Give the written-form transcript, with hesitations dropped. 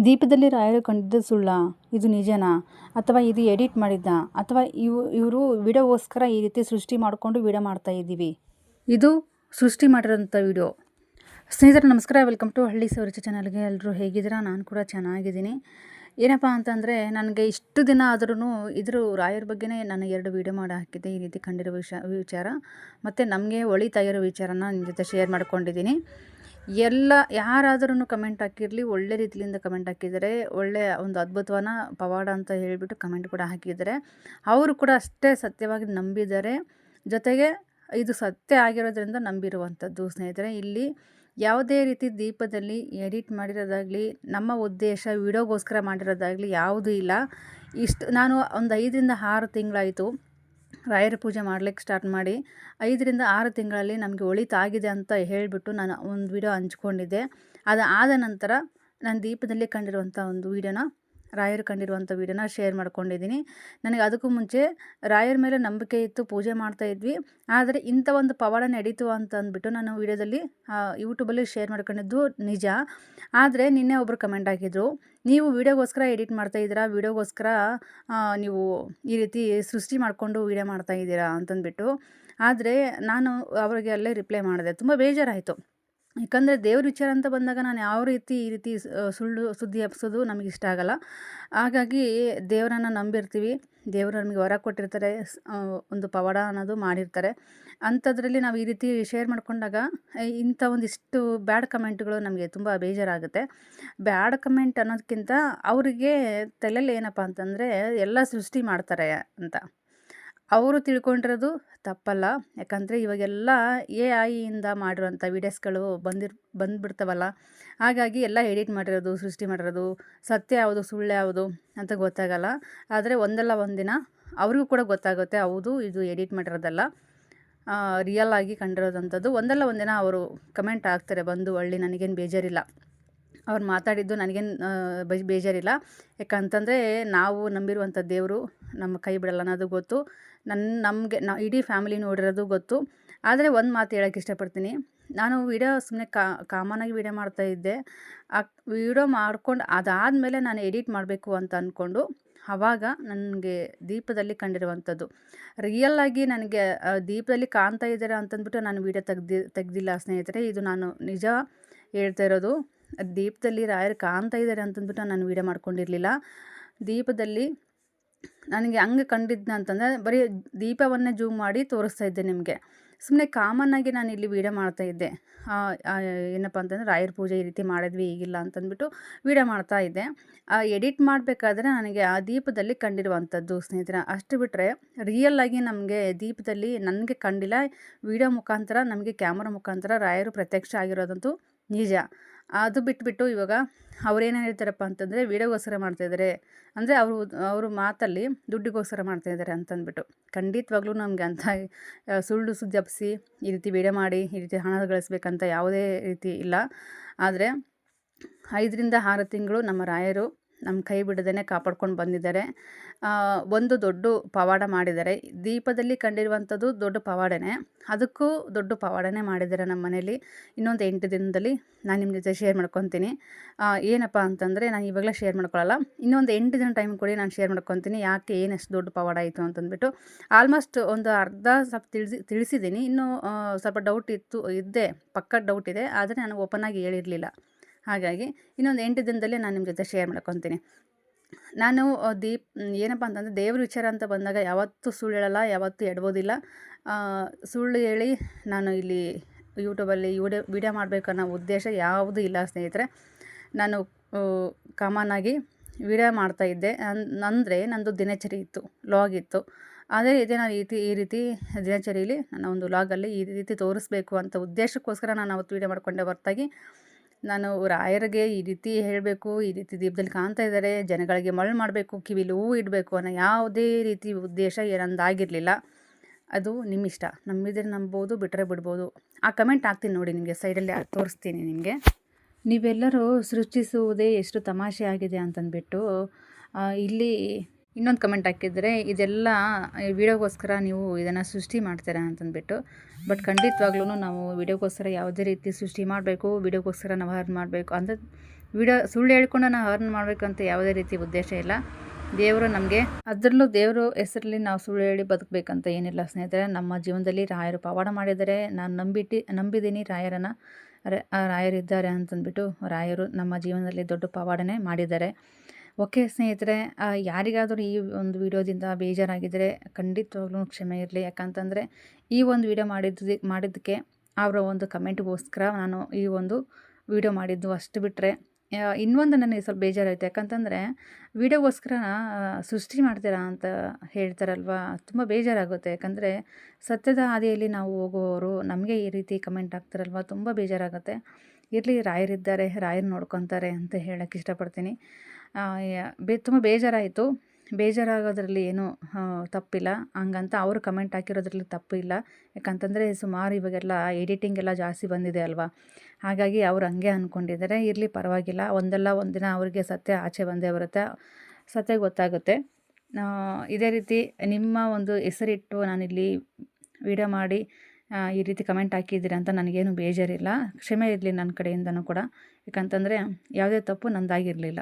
ದೀಪದಲ್ಲಿ ರಾಯರು ಕಂಡಿದ್ದು ಸುಳ್ಳಾ? ಇದು ನಿಜನಾ? ಅಥವಾ ಇದು ಎಡಿಟ್ ಮಾಡಿದ್ದಾ? ಅಥವಾ ಇವರು ವಿಡಿಯೋಗೋಸ್ಕರ ಈ ರೀತಿ ಸೃಷ್ಟಿ ಮಾಡಿಕೊಂಡು ವಿಡಿಯೋ ಮಾಡ್ತಾ ಇದ್ದೀವಿ? ಇದು ಸೃಷ್ಟಿ ಮಾಡಿರೋಂಥ ವಿಡಿಯೋ. ಸ್ನೇಹಿತರೆ ನಮಸ್ಕಾರ, ವೆಲ್ಕಮ್ ಟು ಹಳ್ಳಿ ಸವರಿಚ ಚಾನಲ್ಗೆ. ಎಲ್ಲರೂ ಹೇಗಿದ್ದೀರಾ? ನಾನು ಕೂಡ ಚೆನ್ನಾಗಿದ್ದೀನಿ. ಏನಪ್ಪ ಅಂತಂದರೆ, ನನಗೆ ಇಷ್ಟು ದಿನ ಆದ್ರೂ ಇದ್ರ ರಾಯರ ಬಗ್ಗೆನೇ ನಾನು 2 ವೀಡಿಯೋ ಮಾಡಿ ಹಾಕಿದ್ದೆ. ಈ ರೀತಿ ಕಂಡಿರೋ ವಿಚಾರ ಮತ್ತು ನಮಗೆ ಒಳಿತಾ ಇರೋ ವಿಚಾರನ ನಿಮ್ಮ ಜೊತೆ ಶೇರ್ ಮಾಡ್ಕೊಂಡಿದ್ದೀನಿ. ಯಾರಾದ್ರೂ ಕಮೆಂಟ್ ಹಾಕಿರಲಿ, ಒಳ್ಳೆ ರೀತಿಯಿಂದ ಕಮೆಂಟ್ ಹಾಕಿದ್ದಾರೆ. ಒಳ್ಳೆಯ ಒಂದು ಅದ್ಭುತವಾದ ಪವಾಡ ಅಂತ ಹೇಳಿಬಿಟ್ಟು ಕಮೆಂಟ್ ಕೂಡ ಹಾಕಿದ್ದಾರೆ. ಅವರು ಕೂಡ ಅಷ್ಟೇ ಸತ್ಯವಾಗಿ ನಂಬಿದ್ದಾರೆ. ಜೊತೆಗೆ ಇದು ಸತ್ಯ ಆಗಿರೋದ್ರಿಂದ ನಂಬಿರುವಂಥದ್ದು. ಸ್ನೇಹಿತರೆ, ಇಲ್ಲಿ ಯಾವುದೇ ರೀತಿ ದೀಪದಲ್ಲಿ ಎಡಿಟ್ ಮಾಡಿರೋದಾಗಲಿ, ನಮ್ಮ ಉದ್ದೇಶ ವಿಡಿಯೋಗೋಸ್ಕರ ಮಾಡಿರೋದಾಗಲಿ ಯಾವುದೂ ಇಲ್ಲ. ನಾನು ಒಂದು 5ರಿಂದ 6 ತಿಂಗಳಾಯಿತು ರಾಯರ ಪೂಜೆ ಮಾಡ್ಲಿಕ್ಕೆ ಸ್ಟಾರ್ಟ್ ಮಾಡಿ. 5ರಿಂದ 6 ತಿಂಗಳಲ್ಲಿ ನಮಗೆ ಒಳಿತಾಗಿದೆ ಅಂತ ಹೇಳಿಬಿಟ್ಟು ನಾನು ಒಂದು ವಿಡಿಯೋ ಹಂಚ್ಕೊಂಡಿದ್ದೆ. ಅದು ಆದ ನಂತರ ನಾನು ದೀಪದಲ್ಲಿ ಕಂಡಿರುವಂಥ ಒಂದು ವಿಡಿಯೋನ, ರಾಯರು ಕಂಡಿರುವಂಥ ವಿಡಿಯೋನ ಶೇರ್ ಮಾಡ್ಕೊಂಡಿದ್ದೀನಿ. ನನಗೆ ಅದಕ್ಕೂ ಮುಂಚೆ ರಾಯರ ಮೇಲೆ ನಂಬಿಕೆ ಇತ್ತು, ಪೂಜೆ ಮಾಡ್ತಾಯಿದ್ವಿ. ಆದರೆ ಇಂಥ ಒಂದು ಪವಾಡ ನಡೀತು ಅಂತ ಅಂದ್ಬಿಟ್ಟು ನಾನು ವಿಡಿಯೋದಲ್ಲಿ ಯೂಟ್ಯೂಬಲ್ಲಿ ಶೇರ್ ಮಾಡ್ಕೊಂಡಿದ್ದು ನಿಜ. ಆದರೆ ನಿನ್ನೆ ಒಬ್ಬರು ಕಮೆಂಟ್ ಹಾಕಿದ್ರು, ನೀವು ವಿಡಿಯೋಗೋಸ್ಕರ ಎಡಿಟ್ ಮಾಡ್ತಾಯಿದ್ದೀರಾ, ವಿಡಿಯೋಗೋಸ್ಕರ ನೀವು ಈ ರೀತಿ ಸೃಷ್ಟಿ ಮಾಡಿಕೊಂಡು ವಿಡಿಯೋ ಮಾಡ್ತಾಯಿದ್ದೀರಾ ಅಂತಂದ್ಬಿಟ್ಟು. ಆದರೆ ನಾನು ಅವರಿಗೆ ಅಲ್ಲೇ ರಿಪ್ಲೈ ಮಾಡಿದೆ. ತುಂಬ ಬೇಜಾರಾಯಿತು. ಯಾಕಂದರೆ ದೇವ್ರ ವಿಚಾರ ಅಂತ ಬಂದಾಗ ನಾನು ಯಾವ ರೀತಿ ಈ ರೀತಿ ಸುಳ್ಳು ಸುದ್ದಿ ಹಬ್ಸೋದು ನಮಗೆ ಇಷ್ಟ ಆಗಲ್ಲ. ಹಾಗಾಗಿ ದೇವರನ್ನು ನಂಬಿರ್ತೀವಿ. ದೇವರು ನಮಗೆ ವರ ಕೊಟ್ಟಿರ್ತಾರೆ, ಒಂದು ಪವಾಡ ಅನ್ನೋದು ಮಾಡಿರ್ತಾರೆ. ಅಂಥದ್ರಲ್ಲಿ ನಾವು ಈ ರೀತಿ ಶೇರ್ ಮಾಡ್ಕೊಂಡಾಗ ಇಂಥ ಒಂದಿಷ್ಟು ಬ್ಯಾಡ್ ಕಮೆಂಟ್ಗಳು ನಮಗೆ ತುಂಬ ಬೇಜಾರಾಗುತ್ತೆ. ಬ್ಯಾಡ್ ಕಮೆಂಟ್ ಅನ್ನೋದಕ್ಕಿಂತ ಅವರಿಗೆ ತಲೆಯಲ್ಲಿ ಏನಪ್ಪ ಅಂತಂದರೆ ಎಲ್ಲ ಸೃಷ್ಟಿ ಮಾಡ್ತಾರೆ ಅಂತ ಅವರು ತಿಳ್ಕೊಂಡಿರೋದು ತಪ್ಪಲ್ಲ. ಯಾಕಂದರೆ ಇವಾಗೆಲ್ಲ AI ಮಾಡಿರೋಂಥ ವೀಡಿಯೋಸ್ಗಳು ಬಂದುಬಿಡ್ತಾವಲ್ಲ. ಹಾಗಾಗಿ ಎಲ್ಲ ಎಡಿಟ್ ಮಾಡಿರೋದು, ಸೃಷ್ಟಿ ಮಾಡಿರೋದು, ಸತ್ಯ ಯಾವುದು ಸುಳ್ಳು ಯಾವುದು ಅಂತ ಗೊತ್ತಾಗಲ್ಲ. ಆದರೆ ಒಂದಲ್ಲ ಒಂದಿನ ಅವ್ರಿಗೂ ಕೂಡ ಗೊತ್ತಾಗುತ್ತೆ, ಹೌದು ಇದು ಎಡಿಟ್ ಮಾಡಿರೋದಲ್ಲ, ರಿಯಲ್ ಆಗಿ ಕಂಡಿರೋದಂಥದ್ದು. ಒಂದಲ್ಲ ಒಂದಿನ ಅವರು ಕಮೆಂಟ್ ಹಾಕ್ತಾರೆ ಬಂದು, ಒಳ್ಳೆ ನನಗೇನು ಬೇಜಾರಿಲ್ಲ, ಅವ್ರು ಮಾತಾಡಿದ್ದು ನನಗೇನು ಬೇಜಾರಿಲ್ಲ. ಯಾಕಂತಂದರೆ ನಾವು ನಂಬಿರುವಂಥ ದೇವರು ನಮ್ಮ ಕೈ ಬಿಡಲ್ಲ ಅನ್ನೋದು ಗೊತ್ತು. ನಮಗೆ ಇಡೀ ಫ್ಯಾಮಿಲಿ ನೋಡಿರೋದು ಗೊತ್ತು. ಆದರೆ ಒಂದು ಮಾತು ಹೇಳೋಕ್ಕೆ ಇಷ್ಟಪಡ್ತೀನಿ. ನಾನು ವಿಡಿಯೋ ಸುಮ್ಮನೆ ಕಾಮನಾಗಿ ವಿಡಿಯೋ ಮಾಡ್ತಾಯಿದ್ದೆ. ಆ ವಿಡಿಯೋ ಮಾಡ್ಕೊಂಡು ಅದಾದಮೇಲೆ ನಾನು ಎಡಿಟ್ ಮಾಡಬೇಕು ಅಂತ ಅಂದ್ಕೊಂಡು ಆವಾಗ ನನಗೆ ದೀಪದಲ್ಲಿ ಕಂಡಿರುವಂಥದ್ದು ರಿಯಲ್ಲಾಗಿ ನನಗೆ ದೀಪದಲ್ಲಿ ಕಾಣ್ತಾ ಇದ್ದಾರೆ ಅಂತಂದ್ಬಿಟ್ಟು ನಾನು ವಿಡಿಯೋ ತೆಗ್ದಿಲ್ಲ ಸ್ನೇಹಿತರೆ. ಇದು ನಾನು ನಿಜ ಹೇಳ್ತಾ ಇರೋದು. ದೀಪದಲ್ಲಿ ರಾಯರು ಕಾಣ್ತಾ ಇದ್ದಾರೆ ಅಂತಂದ್ಬಿಟ್ಟು ನಾನು ವಿಡಿಯೋ ಮಾಡ್ಕೊಂಡಿರಲಿಲ್ಲ. ದೀಪದಲ್ಲಿ ನನಗೆ ಹಂಗೆ ಕಂಡಿದ್ನ ಅಂತಂದರೆ ಬರೀ ದೀಪವನ್ನೇ ಜೂಮ್ ಮಾಡಿ ತೋರಿಸ್ತಾ ಇದ್ದೆ ನಿಮಗೆ. ಸುಮ್ಮನೆ ಕಾಮನ್ನಾಗಿ ನಾನು ಇಲ್ಲಿ ವೀಡಿಯೋ ಮಾಡ್ತಾಯಿದ್ದೆ. ಏನಪ್ಪ ಅಂತಂದರೆ ರಾಯರ ಪೂಜೆ ಈ ರೀತಿ ಮಾಡಿದ್ವಿ, ಈಗಿಲ್ಲ ಅಂತಂದ್ಬಿಟ್ಟು ವೀಡಿಯೋ ಮಾಡ್ತಾಯಿದ್ದೆ. ಎಡಿಟ್ ಮಾಡಬೇಕಾದ್ರೆ ನನಗೆ ಆ ದೀಪದಲ್ಲಿ ಕಂಡಿರುವಂಥದ್ದು ಸ್ನೇಹಿತರೆ. ಅಷ್ಟು ಬಿಟ್ಟರೆ ರಿಯಲ್ಲಾಗಿ ನಮಗೆ ದೀಪದಲ್ಲಿ ನನಗೆ ಕಂಡಿಲ್ಲ. ವಿಡಿಯೋ ಮುಖಾಂತರ ನಮಗೆ ಕ್ಯಾಮ್ರಾ ಮುಖಾಂತರ ರಾಯರು ಪ್ರತ್ಯಕ್ಷ ಆಗಿರೋದಂತೂ ನಿಜ. ಅದು ಬಿಟ್ಬಿಟ್ಟು ಇವಾಗ ಅವ್ರೇನು ಹೇಳ್ತಾರಪ್ಪ ಅಂತಂದರೆ ವಿಡಿಯೋಗೋಸ್ಕರ ಮಾಡ್ತಾಯಿದ್ದಾರೆ, ಅಂದರೆ ಅವರು ಮಾತಲ್ಲಿ ದುಡ್ಡಿಗೋಸ್ಕರ ಮಾಡ್ತಾಯಿದ್ದಾರೆ ಅಂತಂದ್ಬಿಟ್ಟು. ಖಂಡಿತವಾಗ್ಲೂ ನಮಗೆ ಅಂಥ ಸುಳ್ಳು ಸುದ್ದಿ ಹಬ್ಬಿಸಿ ಈ ರೀತಿ ವಿಡಿಯೋ ಮಾಡಿ ಈ ರೀತಿ ಹಣ ಗಳಿಸ್ಬೇಕಂತ ಯಾವುದೇ ರೀತಿ ಇಲ್ಲ. ಆದರೆ 5ರಿಂದ 6 ತಿಂಗಳು ನಮ್ಮ ರಾಯರು ನಮ್ಮ ಕೈ ಬಿಡದೇ ಕಾಪಾಡ್ಕೊಂಡು ಬಂದಿದ್ದಾರೆ. ಒಂದು ದೊಡ್ಡ ಪವಾಡ ಮಾಡಿದ್ದಾರೆ. ದೀಪದಲ್ಲಿ ಕಂಡಿರುವಂಥದ್ದು ದೊಡ್ಡ ಪವಾಡನೇ, ಅದಕ್ಕೂ ದೊಡ್ಡ ಪವಾಡನೇ ಮಾಡಿದ್ದಾರೆ ನಮ್ಮ ಮನೇಲಿ. ಇನ್ನೊಂದು 8 ದಿನದಲ್ಲಿ ನಾನು ನಿಮ್ಮ ಜೊತೆ ಶೇರ್ ಮಾಡ್ಕೊತೀನಿ. ಏನಪ್ಪ ಅಂತಂದರೆ ನಾನು ಇವಾಗಲೇ ಶೇರ್ ಮಾಡ್ಕೊಳ್ಳಲ್ಲ, ಇನ್ನೊಂದು 8 ದಿನ ಟೈಮ್ ಕೊಡಿ, ನಾನು ಶೇರ್ ಮಾಡ್ಕೊತೀನಿ ಯಾಕೆ ಏನಷ್ಟು ದೊಡ್ಡ ಪವಾಡ ಆಯಿತು ಅಂತಂದ್ಬಿಟ್ಟು. ಆಲ್ಮೋಸ್ಟ್ ಒಂದು ಅರ್ಧ ಸ್ವಲ್ಪ ತಿಳಿಸಿದ್ದೀನಿ. ಇನ್ನೂ ಸ್ವಲ್ಪ ಡೌಟ್ ಇದ್ದೇ ಪಕ್ಕ ಡೌಟ್ ಇದೆ, ಆದರೆ ನಾನು ಓಪನ್ ಆಗಿ ಹೇಳಿರಲಿಲ್ಲ. ಹಾಗಾಗಿ ಇನ್ನೊಂದು 8 ದಿನದಲ್ಲಿ ನಾನು ನಿಮ್ಮ ಜೊತೆ ಶೇರ್ ಮಾಡ್ಕೊತೀನಿ. ನಾನು ಏನಪ್ಪ ಅಂತಂದರೆ ದೇವ್ರ ವಿಚಾರ ಅಂತ ಬಂದಾಗ ಯಾವತ್ತೂ ಸುಳ್ಳು ಹೇಳಲ್ಲ, ಯಾವತ್ತೂ ಎಡ್ಬೋದಿಲ್ಲ. ಸುಳ್ಳು ಹೇಳಿ ನಾನು ಇಲ್ಲಿ ಯೂಟ್ಯೂಬಲ್ಲಿ ವಿಡಿಯೋ ಮಾಡಬೇಕನ್ನೋ ಉದ್ದೇಶ ಯಾವುದೂ ಇಲ್ಲ ಸ್ನೇಹಿತರೆ. ನಾನು ಕಾಮನ್ನಾಗಿ ವಿಡಿಯೋ ಮಾಡ್ತಾಯಿದ್ದೆ. ಅಂದರೆ ನಂದು ದಿನಚರಿ ಇತ್ತು, ಲಾಗ್ ಇತ್ತು. ಅದೇ ರೀತಿ ನಾನು ಈ ರೀತಿ ದಿನಚರಿಯಲ್ಲಿ ನನ್ನ ಒಂದು ಲಾಗಲ್ಲಿ ಈ ರೀತಿ ತೋರಿಸ್ಬೇಕು ಅಂತ ಉದ್ದೇಶಕ್ಕೋಸ್ಕರ ನಾನು ಅವತ್ತು ವಿಡಿಯೋ ಮಾಡ್ಕೊಂಡೆ ಹೊರತಾಗಿ ನಾನು ರಾಯರಿಗೆ ಈ ರೀತಿ ಹೇಳಬೇಕು, ಈ ರೀತಿ ದೀಪದಲ್ಲಿ ಕಾಣ್ತಾ ಇದ್ದಾರೆ, ಜನಗಳಿಗೆ ಮರಳು ಮಾಡಬೇಕು, ಕಿವಿಲಿ ಹೂವು ಇಡಬೇಕು ಅನ್ನೋ ಯಾವುದೇ ರೀತಿ ಉದ್ದೇಶ ನಂದಾಗಿರಲಿಲ್ಲ. ಅದು ನಿಮ್ಮ ಇಷ್ಟ, ನಂಬಿದರೆ ನಂಬೋದು, ಬಿಟ್ಟರೆ ಬಿಡ್ಬೋದು. ಆ ಕಮೆಂಟ್ ಹಾಕ್ತೀನಿ ನೋಡಿ, ನಿಮಗೆ ಸೈಡಲ್ಲಿ ತೋರಿಸ್ತೀನಿ ನಿಮಗೆ. ನೀವೆಲ್ಲರೂ ಸೃಷ್ಟಿಸುವುದೇ ಎಷ್ಟು ತಮಾಷೆ ಆಗಿದೆ ಅಂತಂದ್ಬಿಟ್ಟು ಇಲ್ಲಿ ಇನ್ನೊಂದು ಕಮೆಂಟ್ ಹಾಕಿದರೆ, ಇದೆಲ್ಲ ವಿಡಿಯೋಗೋಸ್ಕರ ನೀವು ಇದನ್ನು ಸೃಷ್ಟಿ ಮಾಡ್ತೀರಾ ಅಂತಂದ್ಬಿಟ್ಟು. ಬಟ್ ಖಂಡಿತವಾಗ್ಲೂ ನಾವು ವಿಡಿಯೋಗೋಸ್ಕರ ಯಾವುದೇ ರೀತಿ ಸೃಷ್ಟಿ ಮಾಡಬೇಕು, ವಿಡಿಯೋಗೋಸ್ಕರ ನಾವು ಅರ್ನ್ ಮಾಡಬೇಕು ಅಂದರೆ ಸುಳ್ಳು ಹೇಳ್ಕೊಂಡು ನಾವು ಅರ್ನ್ ಮಾಡಬೇಕಂತ ಯಾವುದೇ ರೀತಿ ಉದ್ದೇಶ ಇಲ್ಲ. ದೇವರು ನಮಗೆ ಅದರಲ್ಲೂ ದೇವರು ಹೆಸರಲ್ಲಿ ನಾವು ಸುಳ್ಳು ಹೇಳಿ ಬದುಕಬೇಕಂತ ಏನಿಲ್ಲ ಸ್ನೇಹಿತರೆ. ನಮ್ಮ ಜೀವನದಲ್ಲಿ ರಾಯರು ಪವಾಡ ಮಾಡಿದ್ದಾರೆ. ನಾನು ನಂಬಿದ್ದೀನಿ ರಾಯರಿದ್ದಾರೆ ಅಂತಂದ್ಬಿಟ್ಟು ರಾಯರು ನಮ್ಮ ಜೀವನದಲ್ಲಿ ದೊಡ್ಡ ಪವಾಡನೇ ಮಾಡಿದ್ದಾರೆ. ಓಕೆ ಸ್ನೇಹಿತರೆ, ಯಾರಿಗಾದರೂ ಈ ಒಂದು ವಿಡಿಯೋದಿಂದ ಬೇಜಾರಾಗಿದ್ದರೆ ಖಂಡಿತವಾಗ್ಲೂ ಕ್ಷಮೆ ಇರಲಿ. ಯಾಕಂತಂದರೆ ಈ ಒಂದು ವಿಡಿಯೋ ಮಾಡಿದ್ದಕ್ಕೆ ಅವರ ಒಂದು ಕಮೆಂಟ್ಗೋಸ್ಕರ ನಾನು ಈ ಒಂದು ವಿಡಿಯೋ ಮಾಡಿದ್ದು. ಅಷ್ಟು ಬಿಟ್ಟರೆ ಇನ್ನೊಂದು ನನಗೆ ಸ್ವಲ್ಪ ಬೇಜಾರಾಯಿತು. ಯಾಕಂತಂದರೆ ವಿಡಿಯೋಗೋಸ್ಕರ ಸೃಷ್ಟಿ ಮಾಡ್ತೀರಾ ಅಂತ ಹೇಳ್ತಾರಲ್ವ, ತುಂಬ ಬೇಜಾರಾಗುತ್ತೆ. ಯಾಕಂದರೆ ಸತ್ಯದ ಹಾದಿಯಲ್ಲಿ ನಾವು ಹೋಗುವವರು ನಮಗೆ ಈ ರೀತಿ ಕಮೆಂಟ್ ಹಾಕ್ತಾರಲ್ವ, ತುಂಬ ಬೇಜಾರಾಗುತ್ತೆ. ಇರಲಿ, ರಾಯರಿದ್ದಾರೆ, ರಾಯರು ನೋಡ್ಕೊತಾರೆ ಅಂತ ಹೇಳೋಕ್ಕೆ ಇಷ್ಟಪಡ್ತೀನಿ. ತುಂಬ ಬೇಜಾರಾಯಿತು. ಬೇಜಾರಾಗೋದ್ರಲ್ಲಿ ಏನೂ ತಪ್ಪಿಲ್ಲ. ಹಂಗಂತ ಅವರು ಕಮೆಂಟ್ ಹಾಕಿರೋದ್ರಲ್ಲಿ ತಪ್ಪು ಇಲ್ಲ. ಯಾಕಂತಂದರೆ ಸುಮಾರು ಇವಾಗೆಲ್ಲ ಎಡಿಟಿಂಗ್ ಎಲ್ಲ ಜಾಸ್ತಿ ಬಂದಿದೆ ಅಲ್ವಾ, ಹಾಗಾಗಿ ಅವ್ರು ಹಂಗೆ ಅಂದ್ಕೊಂಡಿದ್ದಾರೆ. ಇರಲಿ, ಪರವಾಗಿಲ್ಲ. ಒಂದಲ್ಲ ಒಂದಿನ ಅವರಿಗೆ ಸತ್ಯ ಆಚೆ ಬಂದೇ ಬರುತ್ತೆ, ಸತ್ಯ ಗೊತ್ತಾಗುತ್ತೆ. ಇದೇ ರೀತಿ ನಿಮ್ಮ ಒಂದು ಹೆಸರಿಟ್ಟು ನಾನಿಲ್ಲಿ ವಿಡಿಯೋ ಮಾಡಿ ಈ ರೀತಿ ಕಮೆಂಟ್ ಹಾಕಿದ್ದೀರಿ ಅಂತ ನನಗೇನು ಬೇಜಾರಿಲ್ಲ. ಕ್ಷಮೆ ಇರಲಿ ನನ್ನ ಕಡೆಯಿಂದನೂ ಕೂಡ. ಯಾಕಂತಂದರೆ ಯಾವುದೇ ತಪ್ಪು ನಂದಾಗಿರಲಿಲ್ಲ.